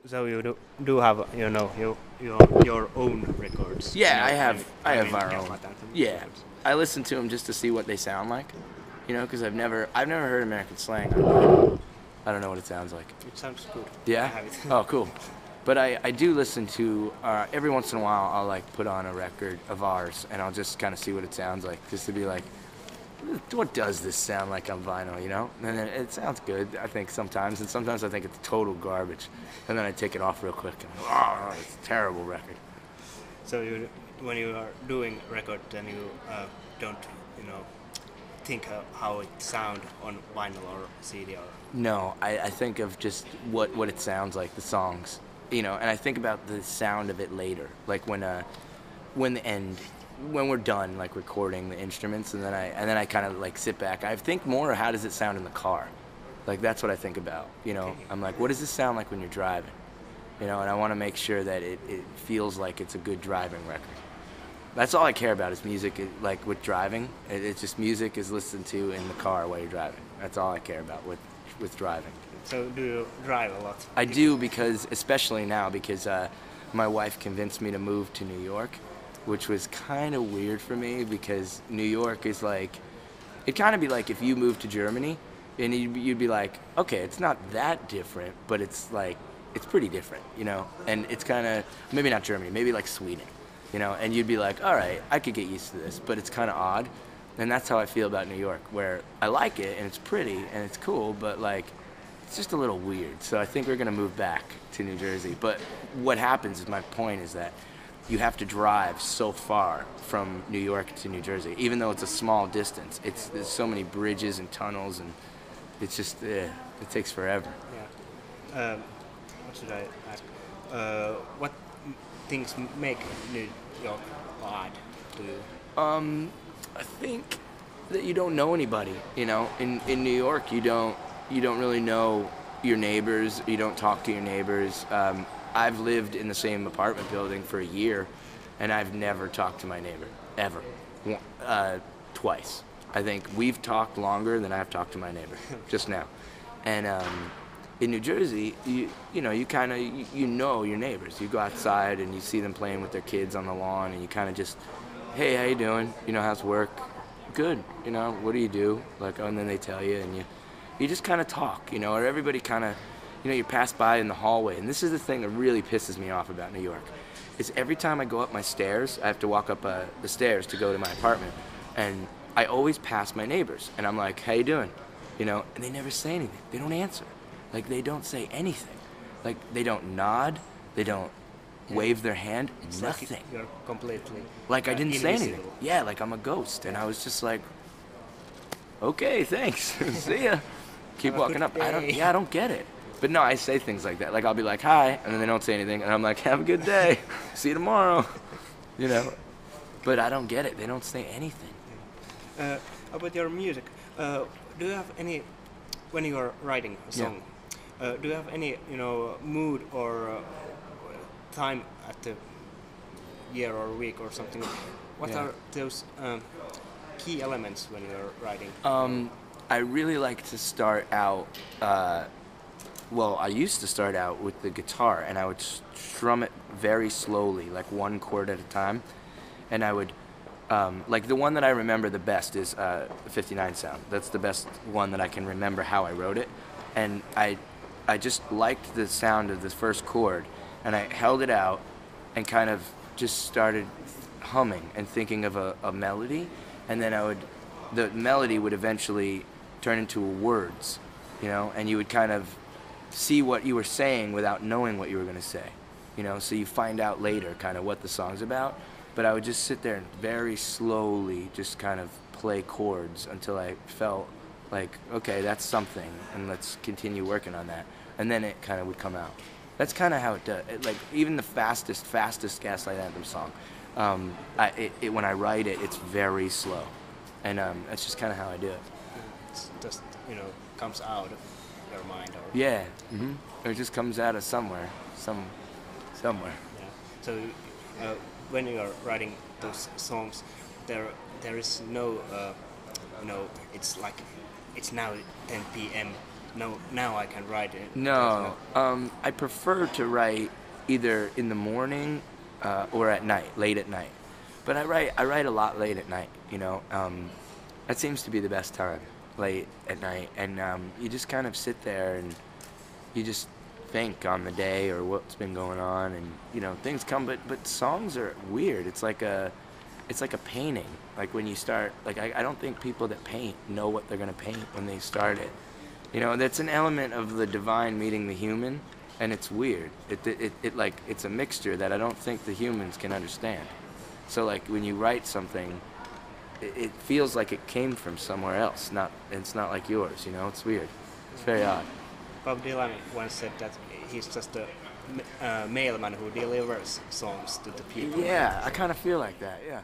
So you do have your own records. Yeah, I have our own. Gaslight Anthem Yeah, records. I listen to them just to see what they sound like, because I've never heard American slang. I don't know what it sounds like. It sounds good. I Yeah. have it. Oh, cool. But I do listen to every once in a while. I'll like put on a record of ours, and I'll just kind of see what it sounds like, just to be like, what does this sound like on vinyl? And then it sounds good. I think sometimes, and sometimes I think it's total garbage, and then I take it off real quick, and it's a terrible record. So when you are doing record, then you don't think how it sound on vinyl or CD or. No, I think of just what it sounds like, the songs, and I think about the sound of it later, like when we're done, like recording the instruments, and then I kind of like sit back. I think more, how does it sound in the car? Like that's what I think about. I'm like, what does this sound like when you're driving? And I want to make sure that it feels like it's a good driving record. That's all I care about is music. Like with driving, it's just music is listened to in the car while you're driving. That's all I care about with driving. So do you drive a lot? I do, because especially now, because my wife convinced me to move to New York, which was kind of weird for me, because New York is like, it'd kind of be like if you moved to Germany and you'd be like, okay, it's not that different, but it's like, it's pretty different, and it's kind of, maybe not Germany, maybe like Sweden, and you'd be like, all right, I could get used to this, but it's kind of odd. And that's how I feel about New York, where I like it and it's pretty and it's cool, but like, it's just a little weird. So I think we're gonna move back to New Jersey. But what happens is, my point is that you have to drive so far from New York to New Jersey, even though it's a small distance. There's so many bridges and tunnels, and it's just, it takes forever. Yeah. What should I ask? What things make New York odd to you? I think that you don't know anybody. In New York, you don't really know your neighbors. You don't talk to your neighbors. I've lived in the same apartment building for a year, and I've never talked to my neighbor, ever. Twice. I think we've talked longer than I've talked to my neighbor, just now. And in New Jersey, you know your neighbors. You go outside and you see them playing with their kids on the lawn, and you kind of just, hey, how you doing? How's work? Good. What do you do? And then they tell you, and you just kind of talk, or everybody kind of, you pass by in the hallway. And this is the thing that really pisses me off about New York, is every time I go up my stairs, I have to walk up the stairs to go to my apartment, and I always pass my neighbors, and I'm like, how you doing? And they never say anything. They don't answer. Like, they don't say anything. Like, they don't nod. They don't wave their hand. It's nothing. like you're completely Like I didn't say anything. invisible. Yeah, like I'm a ghost. And I was just like, okay, thanks. See ya. Keep Have a walking good up. I day. don't get it. But no, I say things like that. Like I'll be like, hi, and then they don't say anything, and I'm like, have a good day. See you tomorrow. But I don't get it. They don't say anything. About your music, do you have any, when you are writing a song, do you have any mood or time at the year or week or something? What Yeah. are those key elements when you're writing? I really like to start out, I used to start out with the guitar, and I would strum it very slowly, like one chord at a time. And I would, like the one that I remember the best is the 59 sound. That's the best one that I can remember how I wrote it. And I just liked the sound of the first chord, and I held it out and kind of just started humming and thinking of a melody. And then the melody would eventually turn into words, and you would kind of see what you were saying without knowing what you were going to say, so you find out later kind of what the song's about. But I would just sit there and very slowly just kind of play chords until I felt like, okay, that's something, and let's continue working on that. And then it kind of would come out. That's kind of how it does. Like even the fastest Gaslight Anthem song, when I write it, it's very slow, and that's just kind of how I do it. It's just comes out of your mind. Or, Yeah, or it just comes out of somewhere. Yeah. So when you are writing those songs, there is no, it's like it's now 10 p.m. no, now I can write it. No, I prefer to write either in the morning or at night, late at night. But I write a lot late at night. You know, that seems to be the best time, late at night, and you just kind of sit there and you just think on the day or what's been going on, and you know things come. But songs are weird. It's like a painting. Like when you start, like I don't think people that paint know what they're gonna paint when they start it. You know, that's an element of the divine meeting the human, and it's weird. It like it's a mixture that I don't think the humans can understand. So like when you write something, it feels like it came from somewhere else. It's not like yours. You know, it's weird. It's very odd. Bob Dylan once said that he's just a mailman who delivers songs to the people. Yeah, I kind of feel like that. Yeah.